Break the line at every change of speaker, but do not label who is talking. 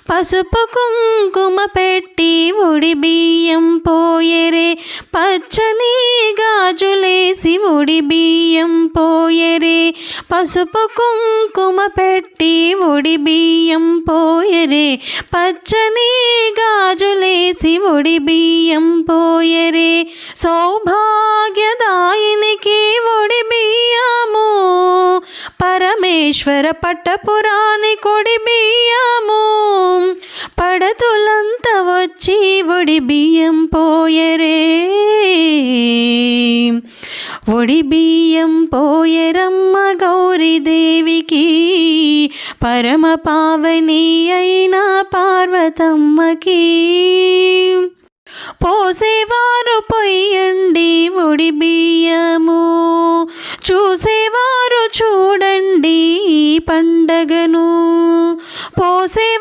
పసుపు కుంకుమ పెట్టి ఉడి బియ్యం పోయరే, పచ్చని గాజులేసి ఉడి బియ్యం పోయరే. పసుపు కుంకుమ పెట్టి ఉడి బియ్యం పోయరే, పచ్చని గాజులేసి ఉడి బియ్యం పోయరే. సౌభాగ్యదాయినికి ఉడి బియ్యము, పరమేశ్వర పట్టపురాణి కొడి బియ్యము. పడతులంతా వచ్చి ఉడి బియ్యం పోయరే, ఉడి బియ్యం పోయరమ్మ గౌరీదేవికి, పరమ పావని అయిన పార్వతమ్మకి. పోసేవారు పొయ్యండి ఉడి బియ్యము, చూసేవారు చూడండి ఈ పండగను. పోసేవారు